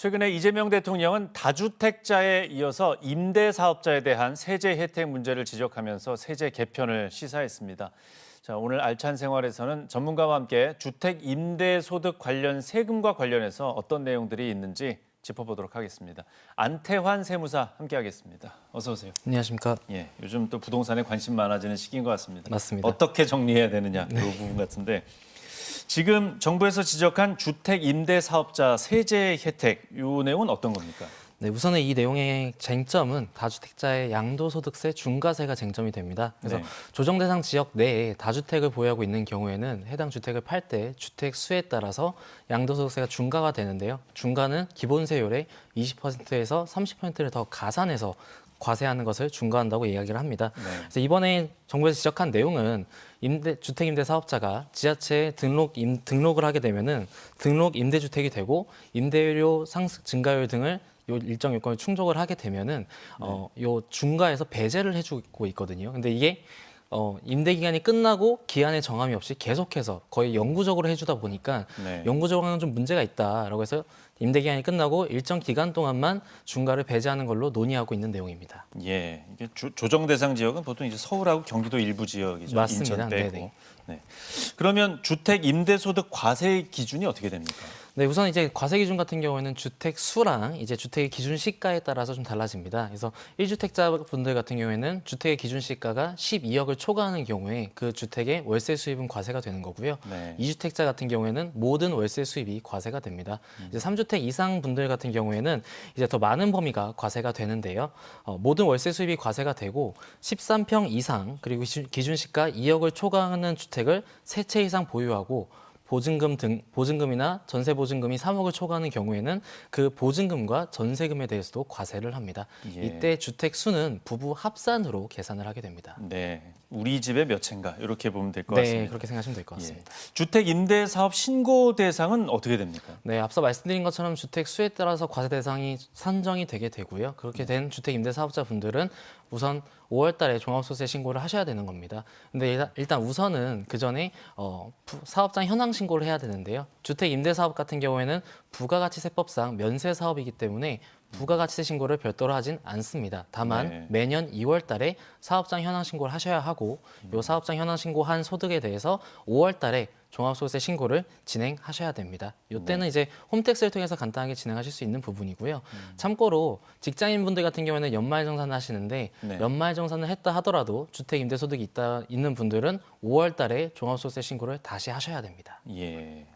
최근에 이재명 대통령은 다주택자에 이어서 임대사업자에 대한 세제 혜택 문제를 지적하면서 세제 개편을 시사했습니다. 자, 오늘 알찬 생활에서는 전문가와 함께 주택 임대소득 관련 세금과 관련해서 어떤 내용들이 있는지 짚어보도록 하겠습니다. 안태환 세무사 함께하겠습니다. 어서 오세요. 안녕하십니까. 예, 요즘 또 부동산에 관심 많아지는 시기인 것 같습니다. 맞습니다. 어떻게 정리해야 되느냐 그 부분 같은데 지금 정부에서 지적한 주택 임대 사업자 세제 혜택 이 내용은 어떤 겁니까? 네, 우선은 이 내용의 쟁점은 다주택자의 양도소득세 중과세가 쟁점이 됩니다. 그래서 네. 조정 대상 지역 내에 다주택을 보유하고 있는 경우에는 해당 주택을 팔 때 주택 수에 따라서 양도소득세가 중과가 되는데요. 중과는 기본세율의 20%에서 30%를 더 가산해서 과세하는 것을 중과한다고 이야기를 합니다. 네. 그래서 이번에 정부에서 지적한 내용은 주택 임대 사업자가 지자체에 등록을 하게 되면은 등록 임대주택이 되고 임대료 증가율 등을 요 일정 요건을 충족을 하게 되면은 요 중과에서 배제를 해주고 있거든요. 근데 이게 임대 기간이 끝나고 기한의 정함이 없이 계속해서 거의 영구적으로 해주다 보니까 네. 영구적으로는 좀 문제가 있다라고 해서 임대 기간이 끝나고 일정 기간 동안만 중과를 배제하는 걸로 논의하고 있는 내용입니다. 예, 이게 조정 대상 지역은 보통 이제 서울하고 경기도 일부 지역이죠. 맞습니다. 인천 빼고. 네네. 네. 그러면 주택 임대 소득 과세 기준이 어떻게 됩니까? 네, 우선 이제 과세 기준 같은 경우에는 주택 수랑 이제 주택의 기준 시가에 따라서 좀 달라집니다. 그래서 1주택자 분들 같은 경우에는 주택의 기준 시가가 12억을 초과하는 경우에 그 주택의 월세 수입은 과세가 되는 거고요. 네. 2주택자 같은 경우에는 모든 월세 수입이 과세가 됩니다. 이제 3주택 이상 분들 같은 경우에는 이제 더 많은 범위가 과세가 되는데요. 모든 월세 수입이 과세가 되고 13평 이상 그리고 기준 시가 2억을 초과하는 주택을 3채 이상 보유하고 보증금이나 전세 보증금이 3억을 초과하는 경우에는 그 보증금과 전세금에 대해서도 과세를 합니다. 예. 이때 주택 수는 부부 합산으로 계산을 하게 됩니다. 네, 우리 집에 몇 채인가 이렇게 보면 될 것 네, 같습니다. 그렇게 생각하시면 될 것 같습니다. 예. 주택 임대 사업 신고 대상은 어떻게 됩니까? 네, 앞서 말씀드린 것처럼 주택 수에 따라서 과세 대상이 산정이 되게 되고요. 그렇게 된 주택 임대 사업자분들은 우선 5월 달에 종합소득세 신고를 하셔야 되는 겁니다. 근데 일단 우선은 그 전에 사업장 현황 신고를 해야 되는데요. 주택 임대 사업 같은 경우에는 부가가치세법상 면세 사업이기 때문에 부가가치세 신고를 별도로 하진 않습니다. 다만 네. 매년 2월 달에 사업장 현황 신고를 하셔야 하고 이 사업장 현황 신고한 소득에 대해서 5월 달에 종합소득세 신고를 진행하셔야 됩니다. 이때는 이제 홈택스를 통해서 간단하게 진행하실 수 있는 부분이고요. 참고로 직장인분들 같은 경우에는 연말정산을 하시는데 네. 연말정산을 했다 하더라도 주택 임대소득이 있는 분들은 5월 달에 종합소득세 신고를 다시 하셔야 됩니다. 예.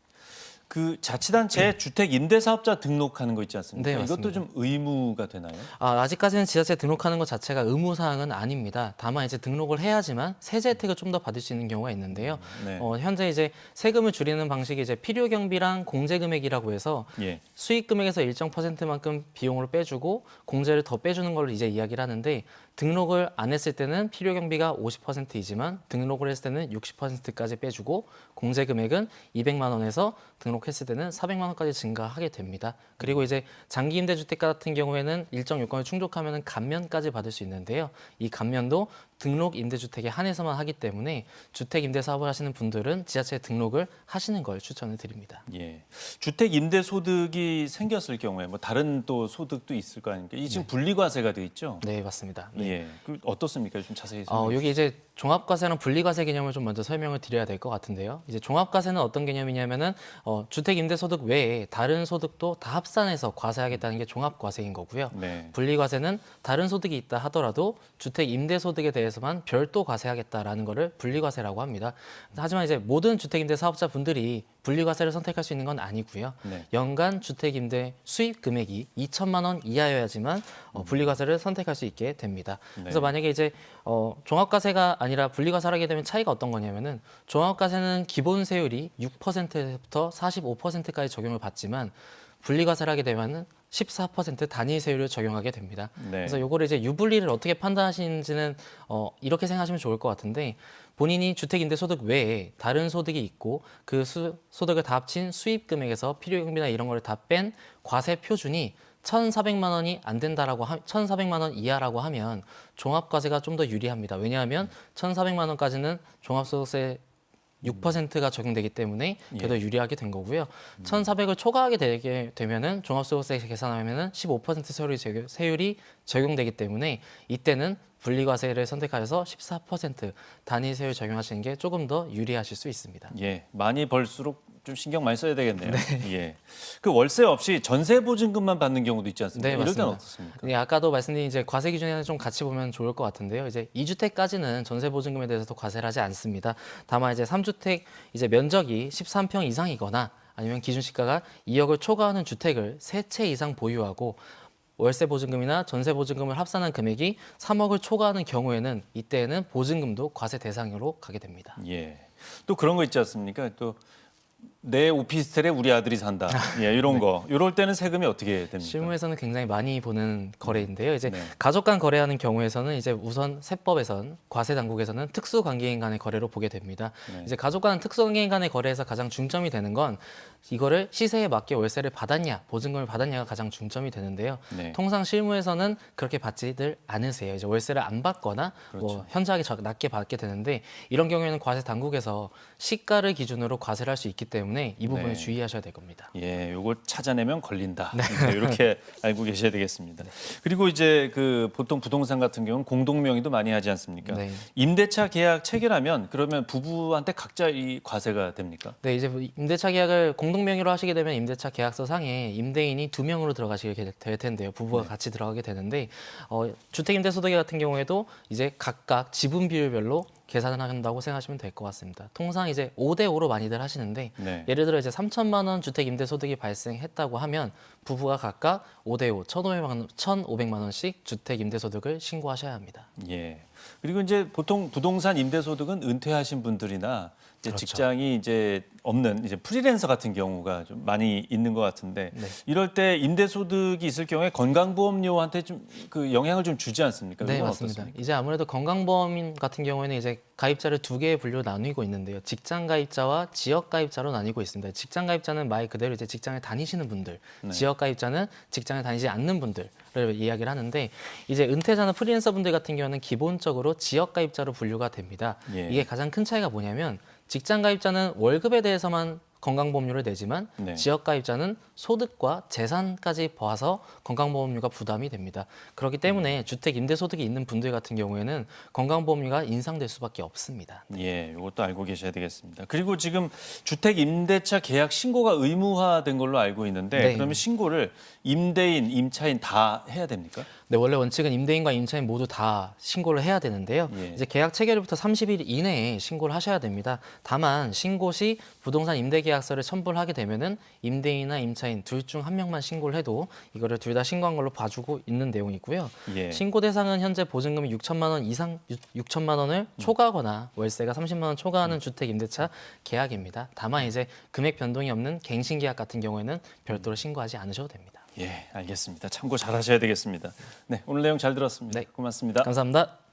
그 자치단체에 주택 임대 사업자 등록하는 거 있지 않습니까? 네, 이것도 맞습니다. 좀 의무가 되나요? 아직까지는 지자체에 등록하는 것 자체가 의무사항은 아닙니다. 다만 이제 등록을 해야지만 세제 혜택을 좀 더 받을 수 있는 경우가 있는데요. 네. 현재 이제 세금을 줄이는 방식이 이제 필요경비랑 공제금액이라고 해서 예. 수익금액에서 일정 퍼센트만큼 비용으로 빼주고 공제를 더 빼주는 걸로 이제 이야기를 하는데 등록을 안 했을 때는 필요경비가 50%이지만 등록을 했을 때는 60%까지 빼주고 공제 금액은 200만 원에서 등록했을 때는 400만 원까지 증가하게 됩니다. 그리고 이제 장기 임대주택 같은 경우에는 일정 요건을 충족하면 감면까지 받을 수 있는데요. 이 감면도 등록 임대주택에 한해서만 하기 때문에 주택 임대 사업을 하시는 분들은 지자체에 등록을 하시는 걸 추천을 드립니다. 예. 주택 임대 소득이 생겼을 경우에 뭐 다른 또 소득도 있을 거 아닙니까? 이 지금 분리과세가 돼 있죠? 네, 맞습니다. 네. 예. 그 어떻습니까? 좀 자세히 설명해 여기 이제 종합과세랑 분리과세 개념을 좀 먼저 설명을 드려야 될 것 같은데요. 이제 종합과세는 어떤 개념이냐면은 주택 임대소득 외에 다른 소득도 다 합산해서 과세하겠다는 게 종합과세인 거고요. 네. 분리과세는 다른 소득이 있다 하더라도 주택 임대소득에 대해서만 별도 과세하겠다라는 거를 분리과세라고 합니다. 하지만 이제 모든 주택 임대 사업자 분들이 분리과세를 선택할 수 있는 건 아니고요. 네. 연간 주택 임대 수입 금액이 2천만 원 이하여야지만 분리과세를 선택할 수 있게 됩니다. 그래서 네. 만약에 이제 종합과세가 아니라 분리과세를 하게 되면 차이가 어떤 거냐면은 종합과세는 기본세율이 6%부터 45%까지 적용을 받지만 분리과세를 하게 되면은 14% 단위세율을 적용하게 됩니다. 네. 그래서 요거를 이제 유불리를 어떻게 판단하시는지는 이렇게 생각하시면 좋을 것 같은데 본인이 주택임대소득 외에 다른 소득이 있고 그 소득을 다 합친 수입금액에서 필요경비나 이런 걸 다 뺀 과세 표준이 1,400만 원이 안 된다라고 1,400만 원 이하라고 하면 종합과세가 좀 더 유리합니다. 왜냐하면 1,400만 원까지는 종합소득세 6%가 적용되기 때문에 그래도 예. 유리하게 된 거고요. 1,400을 초과하게 되게 되면은 종합소득세 계산하면은 15% 세율이 적용되기 때문에 이때는 분리과세를 선택하셔서 14% 단위 세율 적용하시는 게 조금 더 유리하실 수 있습니다. 예, 많이 벌수록 좀 신경 많이 써야 되겠네요. 예, 그 월세 없이 전세 보증금만 받는 경우도 있지 않습니까? 네, 이럴 때는 맞습니다. 어떻습니까? 네, 아까도 말씀드린 이제 과세 기준에는 좀 같이 보면 좋을 것 같은데요. 이제 2주택까지는 전세 보증금에 대해서도 과세를 하지 않습니다. 다만 이제 3주택 이제 면적이 13평 이상이거나 아니면 기준 시가가 2억을 초과하는 주택을 3채 이상 보유하고 월세 보증금이나 전세 보증금을 합산한 금액이 3억을 초과하는 경우에는 이때에는 보증금도 과세 대상으로 가게 됩니다. 예, 또 그런 거 있지 않습니까? 또 내 오피스텔에 우리 아들이 산다. 예, 이런 거. 이럴 때는 세금이 어떻게 됩니까? 실무에서는 굉장히 많이 보는 거래인데요. 이제 네. 가족 간 거래하는 경우에서는 이제 우선 세법에선 과세 당국에서는 특수 관계인 간의 거래로 보게 됩니다. 네. 이제 가족 간 특수 관계인 간의 거래에서 가장 중점이 되는 건 이거를 시세에 맞게 월세를 받았냐, 보증금을 받았냐가 가장 중점이 되는데요. 네. 통상 실무에서는 그렇게 받지들 않으세요. 이제 월세를 안 받거나 뭐 그렇죠. 현저하게 낮게 받게 되는데 이런 경우에는 과세 당국에서 시가를 기준으로 과세를 할 수 있기 때문에 이 부분을 네. 주의하셔야 될 겁니다. 예, 요걸 찾아내면 걸린다. 네. 이렇게 알고 계셔야 되겠습니다. 그리고 이제 그 보통 부동산 같은 경우는 공동명의도 많이 하지 않습니까? 네. 임대차 계약 체결하면 그러면 부부한테 각자 이 과세가 됩니까? 네, 이제 임대차 계약을 공동명의로 하시게 되면 임대차 계약서 상에 임대인이 2명으로 들어가시게 될 텐데요. 부부가 같이 들어가게 되는데 주택임대소득 같은 경우에도 이제 각각 지분 비율별로 계산을 한다고 생각하시면 될 것 같습니다. 통상 이제 5대5로 많이들 하시는데 네. 예를 들어 이제 3천만 원 주택 임대 소득이 발생했다고 하면 부부가 각각 5대5 1,500만 원씩 주택 임대 소득을 신고하셔야 합니다. 예. 그리고 이제 보통 부동산 임대소득은 은퇴하신 분들이나 이제 그렇죠. 직장이 이제 없는 이제 프리랜서 같은 경우가 좀 많이 있는 것 같은데 네. 이럴 때 임대소득이 있을 경우에 건강보험료한테 좀 그 영향을 좀 주지 않습니까? 네, 그건 맞습니다. 어떻습니까? 이제 아무래도 건강보험 같은 경우에는 이제 가입자를 두 개의 분류로 나누고 있는데요. 직장 가입자와 지역 가입자로 나뉘고 있습니다. 직장 가입자는 말 그대로 이제 직장을 다니시는 분들, 네. 지역 가입자는 직장을 다니지 않는 분들을 이야기를 하는데 이제 은퇴자나 프리랜서 분들 같은 경우는 기본적으로 지역 가입자로 분류가 됩니다. 예. 이게 가장 큰 차이가 뭐냐면 직장 가입자는 월급에 대해서만 건강보험료를 내지만 네. 지역 가입자는 소득과 재산까지 봐서 건강보험료가 부담이 됩니다. 그렇기 때문에 주택 임대 소득이 있는 분들 같은 경우에는 건강보험료가 인상될 수밖에 없습니다. 예, 이것도 알고 계셔야 되겠습니다. 그리고 지금 주택 임대차 계약 신고가 의무화된 걸로 알고 있는데 네. 그러면 신고를 임대인, 임차인 다 해야 됩니까? 네, 원래 원칙은 임대인과 임차인 모두 다 신고를 해야 되는데요. 예. 이제 계약 체결일부터 30일 이내에 신고를 하셔야 됩니다. 다만 신고 시 부동산 임대 계약서를 첨부를 하게 되면은 임대인이나 임차인 둘 중 한 명만 신고를 해도 이거를 둘 다 신고한 걸로 봐주고 있는 내용이고요. 예. 신고 대상은 현재 보증금이 6천만 원 이상 6천만 원을 초과하거나 월세가 30만 원 초과하는 주택 임대차 계약입니다. 다만 이제 금액 변동이 없는 갱신 계약 같은 경우에는 별도로 신고하지 않으셔도 됩니다. 예, 알겠습니다. 참고 잘 하셔야 되겠습니다. 네, 오늘 내용 잘 들었습니다. 네. 고맙습니다. 감사합니다.